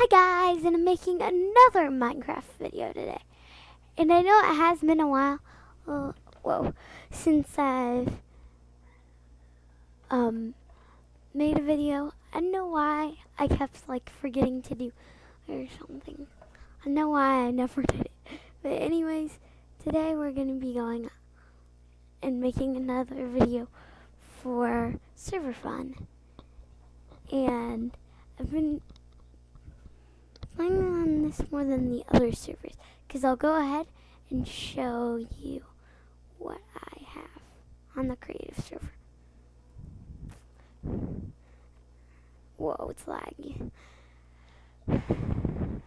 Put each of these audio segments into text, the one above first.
Hi guys, and I'm making another Minecraft video today. And I know it has been a while, since I've made a video. I don't know why I kept forgetting to do or something. I know why I never did it. But anyways, today we're gonna be going and making another video for server fun. And I've been playing on this more than the other servers because I'll go ahead and show you what I have on the creative server. Whoa, it's laggy. I'm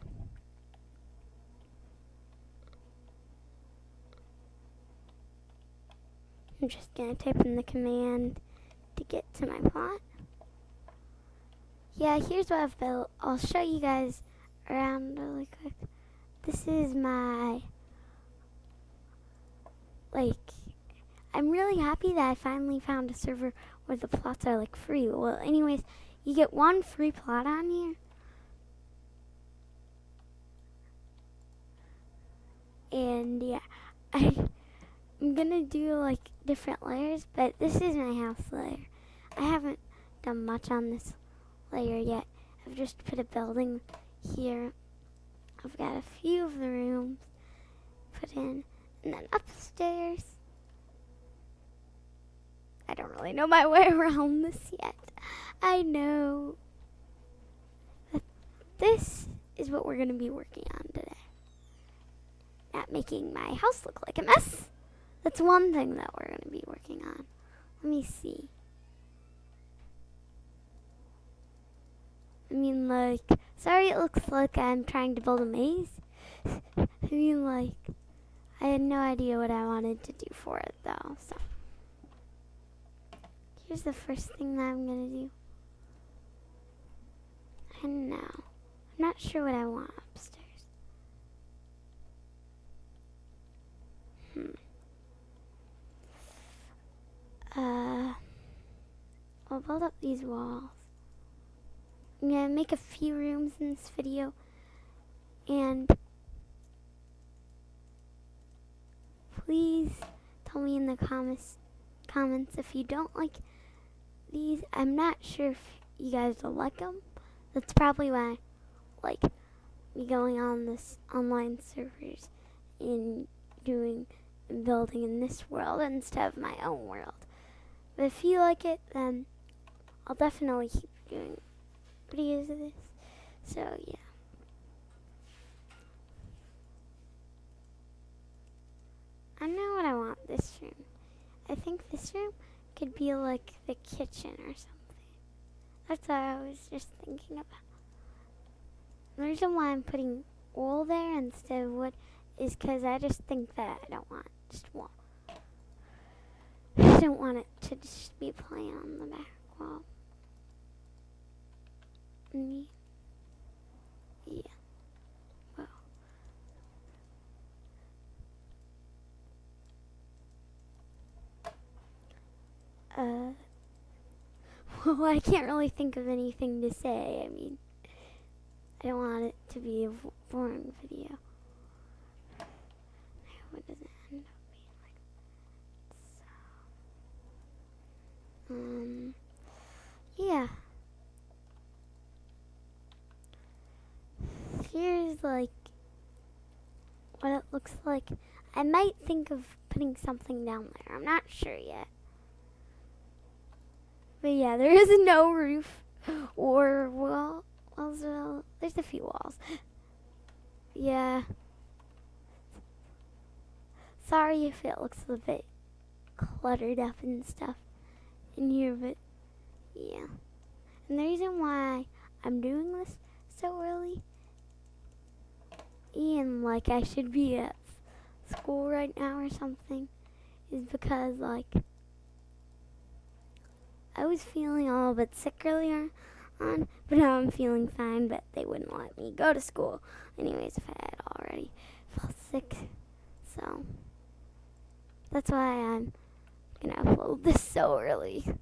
just gonna type in the command to get to my plot. Yeah, here's what I've built. I'll show you guys around really quick. This is my, I'm really happy that I finally found a server where the plots are free. Well, anyways, you get one free plot on here. And yeah, I'm gonna do different layers, but this is my house layer. I haven't done much on this layer yet. I've just put a building here. I've got a few of the rooms put in, and then upstairs, I don't really know my way around this yet. I know that this is what we're gonna be working on today. Not making my house look like a mess. That's one thing that we're gonna be working on. Let me see. Sorry it looks like I'm trying to build a maze. I had no idea what I wanted to do for it though, so. Here's the first thing that I'm gonna do. I don't know. I'm not sure what I want upstairs. I'll build up these walls. I'm gonna make a few rooms in this video, and please tell me in the comments if you don't like these. I'm not sure if you guys will like them. That's probably why I like me going on this online servers and building in this world instead of my own world. But if you like it, then I'll definitely keep doing videos of this. So yeah. I know what I want this room. I think this room could be like the kitchen or something. That's what I was just thinking about. The reason why I'm putting wool there instead of wood is because I just think that I don't want just wool. I don't want it to just be plain on the back wall. Yeah. Well. Well, I can't really think of anything to say. I mean, I don't want it to be a boring video. What does it end up being like? So, yeah. Here's what it looks like. I might think of putting something down there. I'm not sure yet. But yeah, there is no roof or walls. Well, there's a few walls. Yeah. Sorry if it looks a bit cluttered up and stuff in here, but yeah. And the reason why I'm doing this so early, and I should be at school right now or something, is because I was feeling a little bit sick earlier on, but now I'm feeling fine, but they wouldn't let me go to school anyways if I had already felt sick. So that's why I'm gonna upload this so early.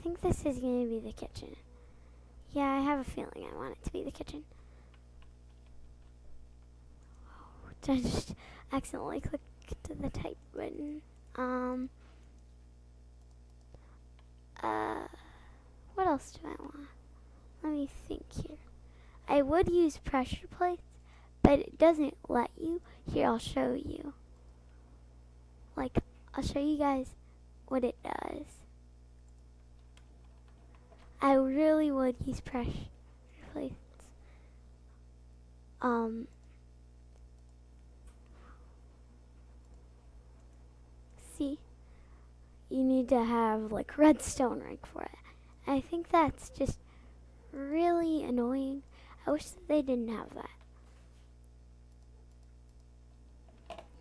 think this is going to be the kitchen. Yeah, I have a feeling I want it to be the kitchen. I just accidentally clicked the type button. What else do I want? Let me think here. I would use pressure plates, but it doesn't let you. Here, I'll show you. Like, I'll show you guys what it does. I really would use pressure plates. See, you need to have like redstone ring for it. I think that's just really annoying. I wish that they didn't have that.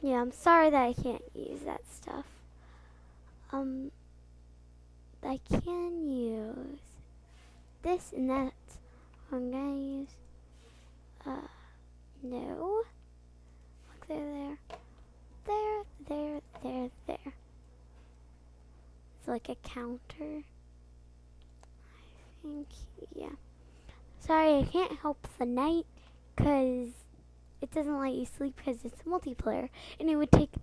Yeah, I'm sorry that I can't use that stuff. I can use this and that. I'm gonna use, no. Look, there. It's like a counter. I think, yeah. Sorry, I can't help the night, because it doesn't let you sleep because it's multiplayer. And it would take,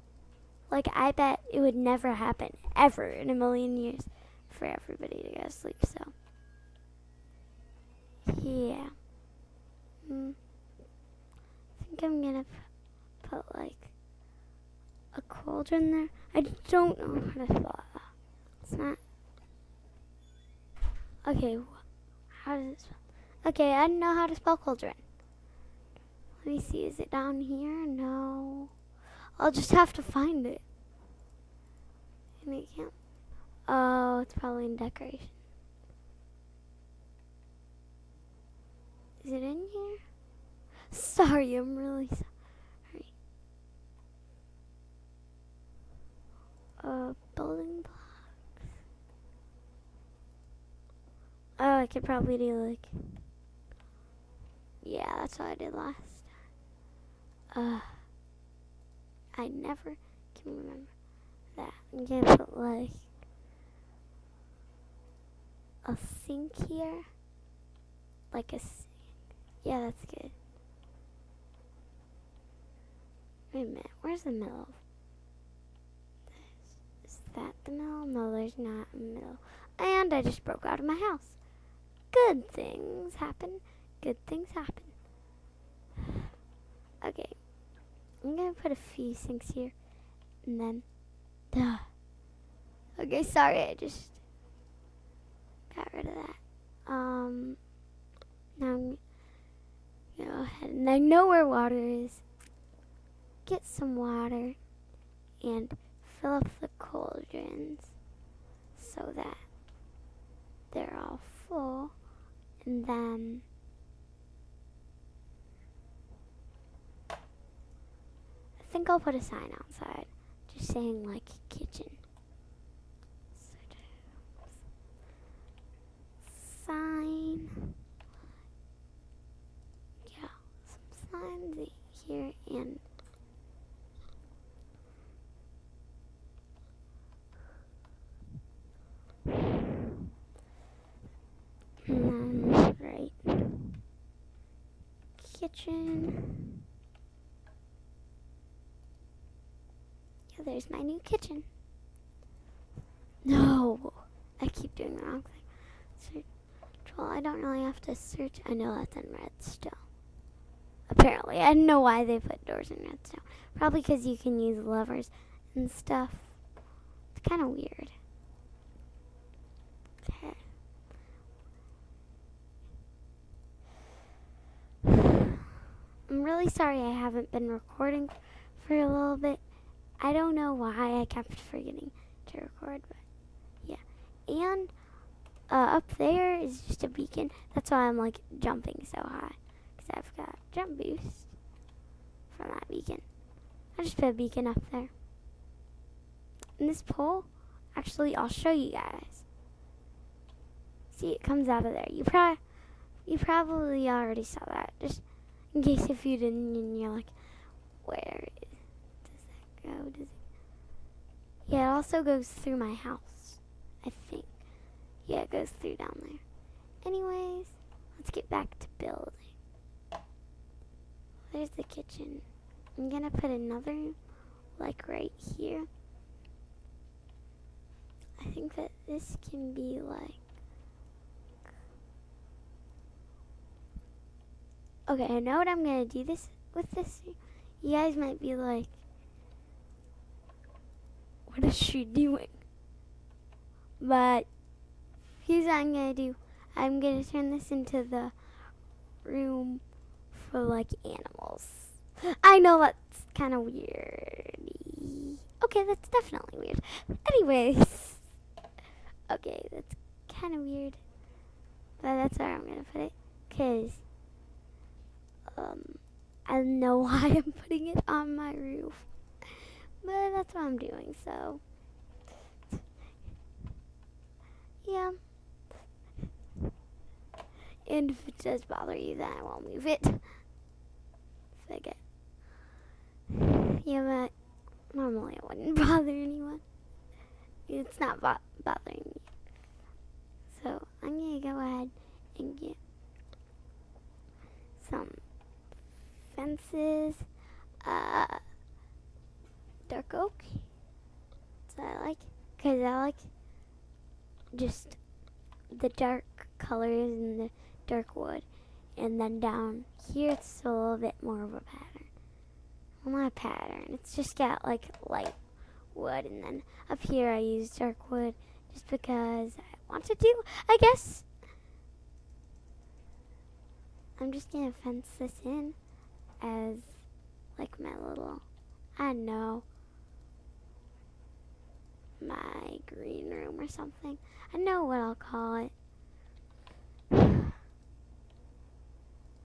like, I bet it would never happen, ever, in a million years, for everybody to go to sleep, so. Yeah. I think I'm gonna put, like, a cauldron there. I don't know how to spell that. It's not. Okay, how does it spell? Okay, I don't know how to spell cauldron. Let me see, is it down here? No. I'll just have to find it. And it can't. Oh, it's probably in decoration. Is it in here? Sorry, I'm really sorry. Building blocks. Oh, I could probably do like. Yeah, that's what I did last time. I never can remember that. I'm gonna put like a sink here. Like a sink. Yeah, that's good. Wait a minute, where's the middle? Is that the middle? No, there's not a middle. And I just broke out of my house. Good things happen. Good things happen. Okay. I'm gonna put a few sinks here. And then, duh. Okay, sorry, I just got rid of that. Now I'm gonna go ahead, and I know where water is. Get some water and fill up the cauldrons so that they're all full, and then I think I'll put a sign outside just saying like kitchen. Sign. Yeah, some signs here and right. Kitchen. Yeah, there's my new kitchen. No, I keep doing the wrong thing. Search. Well, I don't really have to search. I know that's in redstone. Apparently, I don't know why they put doors in redstone. Probably because you can use levers and stuff. It's kind of weird. Okay. I'm really sorry I haven't been recording for a little bit. I don't know why I kept forgetting to record, but yeah. And up there is just a beacon. That's why I'm like jumping so high, because I've got jump boost from that beacon. I just put a beacon up there. And this pole, actually, I'll show you guys. See, it comes out of there. You probably already saw that. Just in case if you didn't, and you're like, where does that go? Does it? Yeah, it also goes through my house, I think. Yeah, it goes through down there. Anyways, let's get back to building. There's the kitchen. I'm gonna put another, like, right here. I think that this can be, like... Okay, I know what I'm gonna do with this. You guys might be like, what is she doing? But here's what I'm gonna do. I'm gonna turn this into the room for, like, animals. I know that's kind of weird. Okay, that's definitely weird. Anyways. Okay, that's kind of weird. But that's where I'm going to put it. Because I don't know why I'm putting it on my roof. But that's what I'm doing, so. Yeah. And if it does bother you, then I won't move it. Forget. Yeah, but normally it wouldn't bother anyone. It's not bothering me. So I'm going to go ahead and get some fences. Dark oak. That's what I like. Because I like just the dark colors and the dark wood. And then down here it's a little bit more of a pattern. Well, not a pattern. It's just got like light wood. And then up here I use dark wood just because I want to do, I guess. I'm just going to fence this in as like my little, I don't know, my green room or something. I know what I'll call it.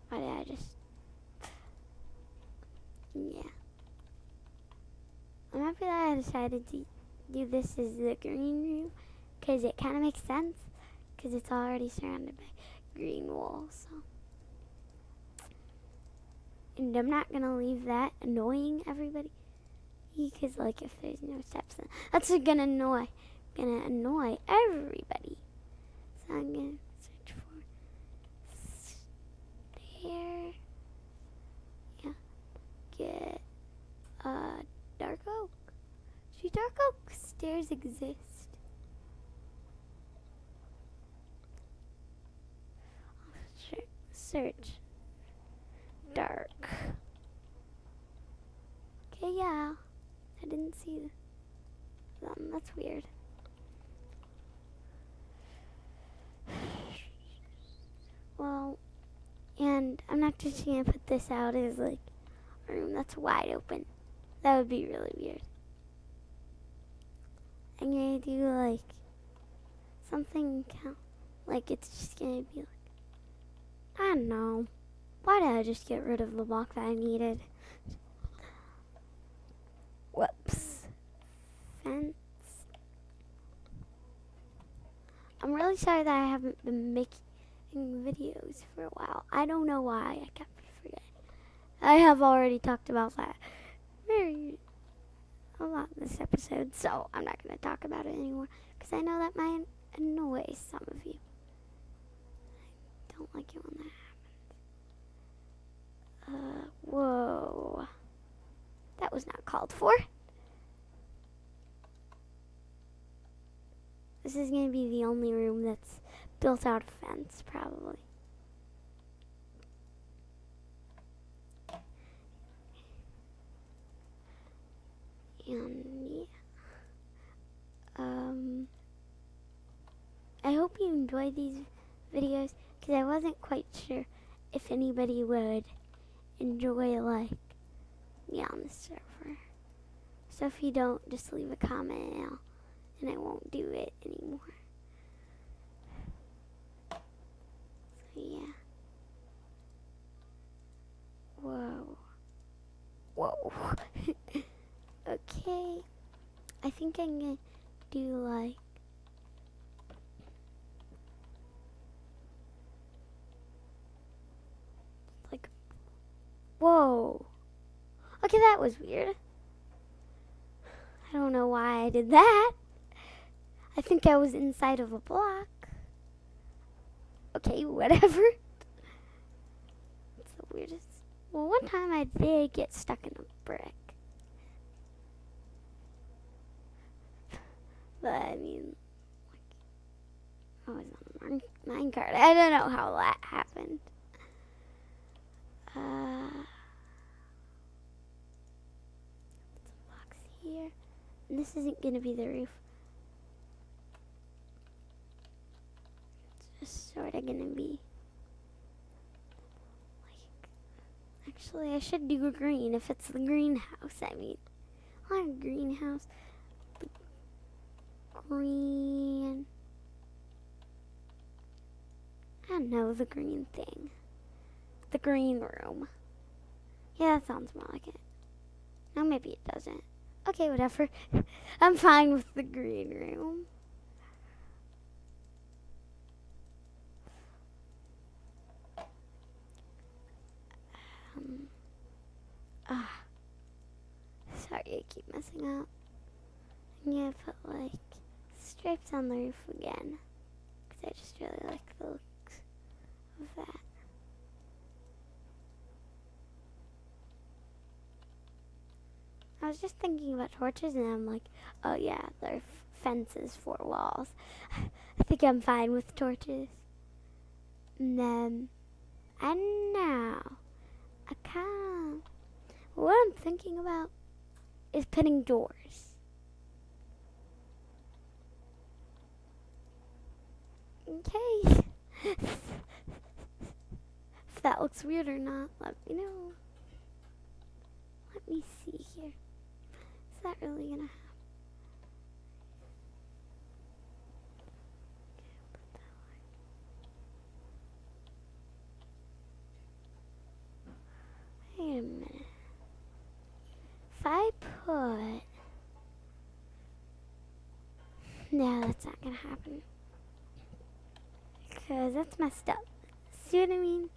Why did I just... Yeah. I'm happy that I decided to do this as the green room, because it kind of makes sense, because it's already surrounded by green wool, so. And I'm not going to leave that annoying everybody, because, like, if there's no steps, then that's gonna annoy everybody. So I'm going to search for stair. Yeah. Get dark oak. Do dark oak stairs exist? Search. Dark. Okay, yeah. I didn't see them. That's weird. Well, and I'm not just gonna put this out as like a room that's wide open. That would be really weird. I'm gonna do like something like it's just gonna be like, I don't know. Why did I just get rid of the block that I needed? Whoops. Fence. I'm really sorry that I haven't been making videos for a while. I don't know why. I kept forgetting. I have already talked about that a lot in this episode, so I'm not going to talk about it anymore because I know that might annoy some of you. I don't like it when that happens. Whoa. That was not called for. This is going to be the only room that's built out of fence, probably. And yeah. I hope you enjoyed these videos because I wasn't quite sure if anybody would enjoy like me on the server. So if you don't, just leave a comment and I won't do it anymore. So yeah. Whoa. Whoa. Okay. I think I'm gonna do like whoa. Okay, that was weird. I don't know why I did that. I think I was inside of a block. Okay, whatever. It's the weirdest. Well, one time I did get stuck in a brick. But I mean, I was on a minecart. I don't know how that happened. Box here. And this isn't gonna be the roof. It's just sort of gonna be like. Actually, I should do a green if it's the greenhouse. I mean, not a greenhouse. The green. I know the green thing. The green room. Yeah, that sounds more like it. No, maybe it doesn't. Okay, whatever. I'm fine with the green room. Sorry, I keep messing up. I'm gonna put like stripes on the roof again, because I just really like the looks of that. I was just thinking about torches and I'm like, oh yeah, they're fences for walls. I think I'm fine with torches. And then, and now, what I'm thinking about is putting doors. Okay. If that looks weird or not, let me know. Let me see here. Is that really gonna happen? Wait a minute. If I put... No, that's not gonna happen. Because that's messed up. See what I mean?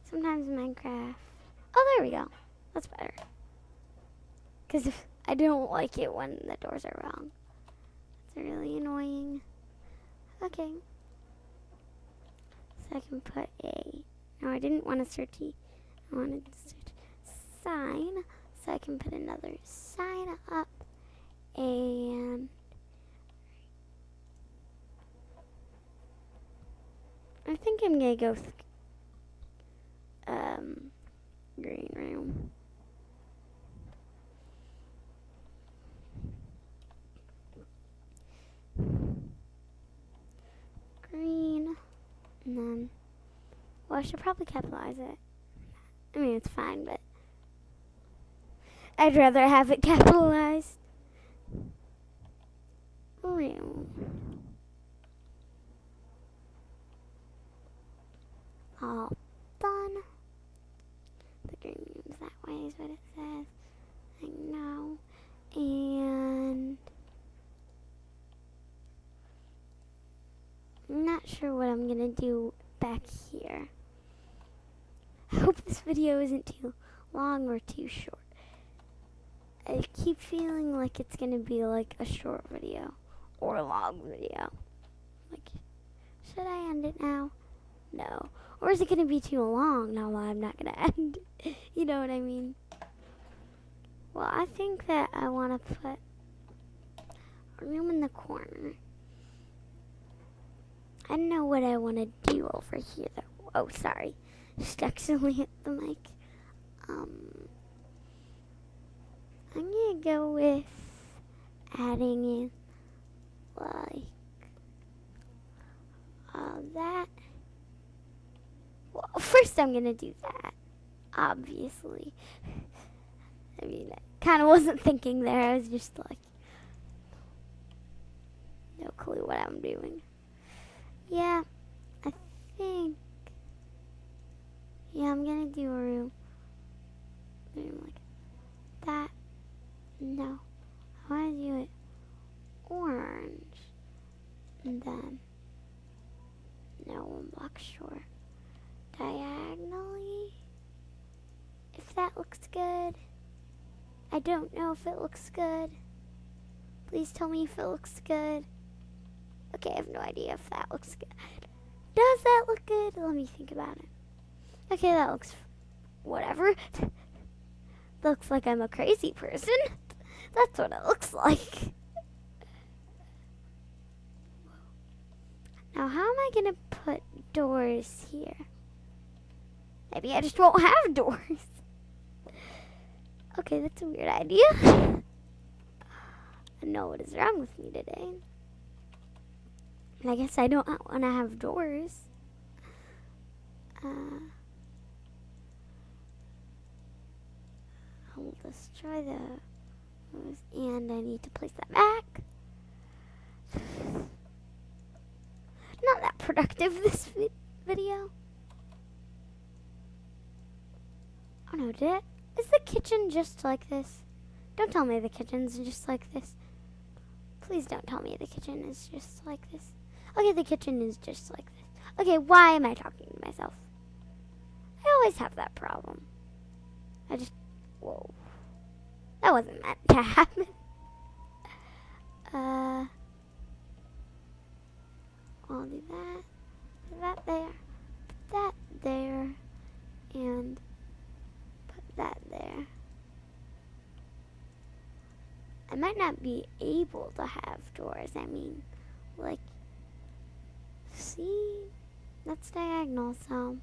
Sometimes Minecraft... Oh, there we go. That's better. Because if I don't like it when the doors are wrong. It's really annoying. Okay. So I can put a... No, I didn't want a search. I wanted to search sign. So I can put another sign up. And... I think I'm going to go with green room. Green. And then... Well, I should probably capitalize it. I mean, it's fine, but... I'd rather have it capitalized. Room. All done. The green room's that way is what it says. I know. And I'm not sure what I'm gonna do back here. I hope this video isn't too long or too short. I keep feeling like it's gonna be like a short video or a long video. Like, should I end it now? No. Or is it gonna be too long? No, I'm not gonna end it. You know what I mean? Well, I think that I wanna put a room in the corner. I don't know what I wanna do over here though. Oh, sorry. Just accidentally hit the mic. I'm gonna go with adding in like that. Well, first I'm gonna do that, obviously. I mean, I kind of wasn't thinking there. I was just like, no clue what I'm doing. Yeah, I think. Yeah, I'm gonna do a room like that. No, I want to do it orange, and then no, 1 block short, diagonally. If that looks good. I don't know if it looks good. Please tell me if it looks good. Okay, I have no idea if that looks good. Does that look good? Let me think about it. Okay, that looks whatever. Looks like I'm a crazy person. That's what it looks like. Now, how am I gonna put doors here? Maybe I just won't have doors. Okay, that's a weird idea. I know what is wrong with me today. And I guess I don't want to have doors. I'll destroy those, and I need to place that back. Not that productive, this video. Oh no, did it? Is the kitchen just like this? Don't tell me the kitchen's just like this. Please don't tell me the kitchen is just like this. Okay, the kitchen is just like this. Okay, why am I talking to myself? I always have that problem. Whoa. That wasn't meant to happen. I'll do that. Put that there. Put that there. And put that there. I might not be able to have doors. I mean, like, see? That's diagonal, so.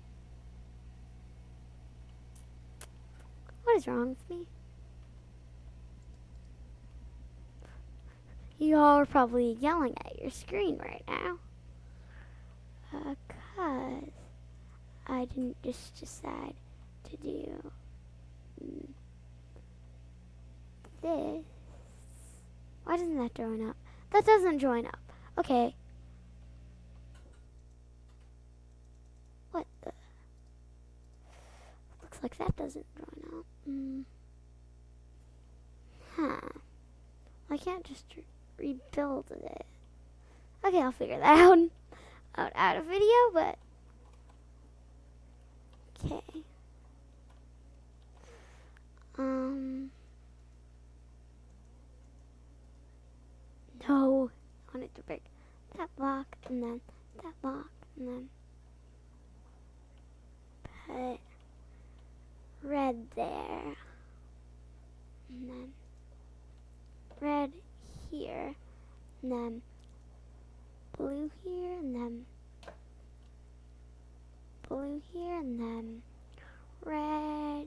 What is wrong with me? You all are probably yelling at your screen right now. Cause I didn't just decide to do this. Why doesn't that join up? That doesn't join up. Okay. What the? Looks like that doesn't join up. I can't just rebuild it. Okay, I'll figure that out of video, but okay. No, I want it to break that block and then that block and then put red there and then red here and then blue here and then blue here and then red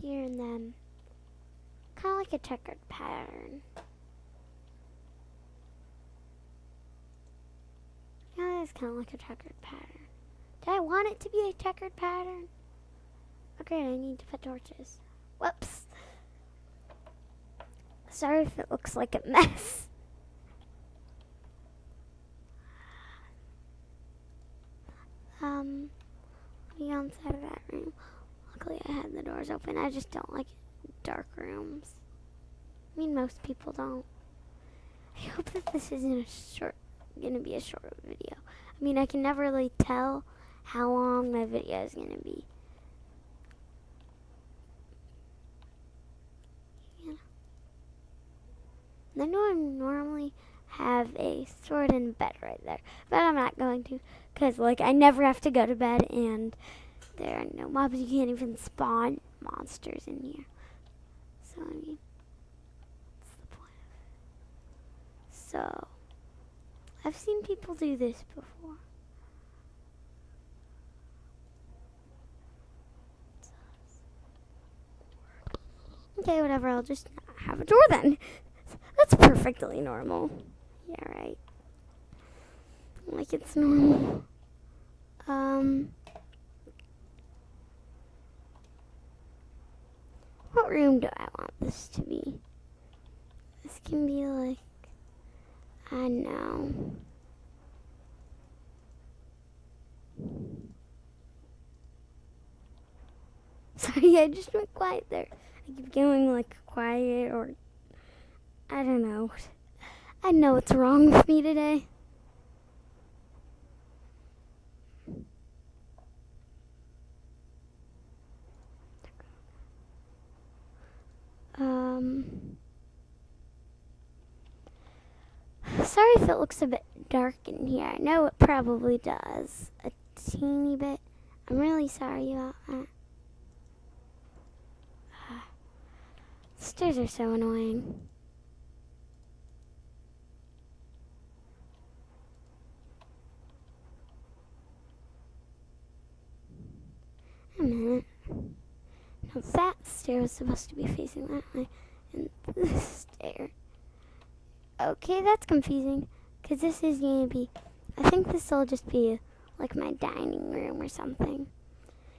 here and then kind of like a checkered pattern. Yeah, it's kind of like a checkered pattern. Did I want it to be a checkered pattern? Okay, I need to put torches. Whoops. Sorry if it looks like a mess. Be outside of that room. Luckily I had the doors open. I just don't like dark rooms. I mean, most people don't. I hope that this isn't gonna be a short video. I mean, I can never really tell how long my video is gonna be. Yeah. I know I normally have a sword and bed right there, but I'm not going to, because like I never have to go to bed and there are no mobs. You can't even spawn monsters in here. So I mean, what's the point of it? So I've seen people do this before. Okay, whatever, I'll just not have a door then. That's perfectly normal. Yeah, right. Like it's normal. What room do I want this to be? This can be like, I know. Sorry, I just went quiet there. I keep going like quiet or I don't know. I know what's wrong with me today. Sorry if it looks a bit dark in here. I know it probably does. A teeny bit. I'm really sorry about that. Stairs are so annoying. A minute. Now that stair was supposed to be facing that way. And this stair. Okay, that's confusing. Because this is going to be... I think this will just be like my dining room or something.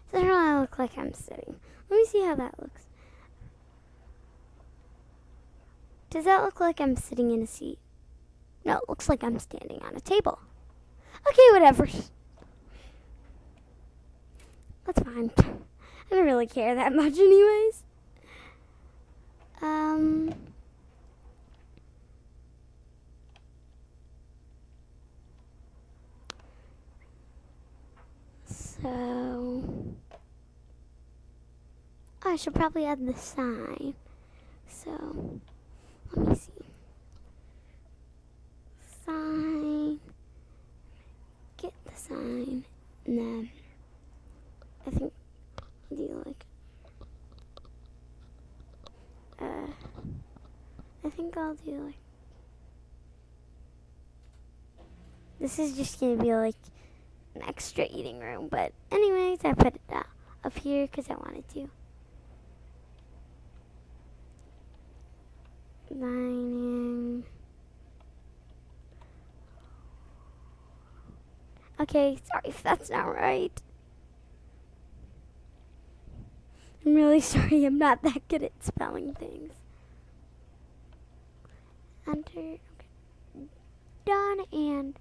It doesn't really look like I'm sitting. Let me see how that looks. Does that look like I'm sitting in a seat? No, it looks like I'm standing on a table. Okay, whatever. That's fine. I don't really care that much anyways. So I should probably add the sign. So let me see. Sign. Get the sign. And then I think I'll do like I think I'll do like this is just gonna be like an extra eating room, but anyways, I put it up here because I wanted to. Dining. Okay, sorry if that's not right. I'm really sorry, I'm not that good at spelling things. Enter. Okay. Done, and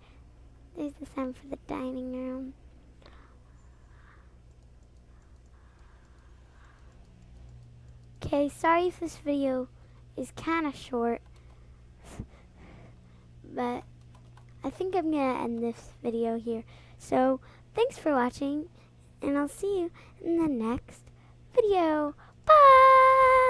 there's the sign for the dining room. Okay, sorry if this video is kind of short, but I think I'm going to end this video here. So, thanks for watching, and I'll see you in the next video. Bye!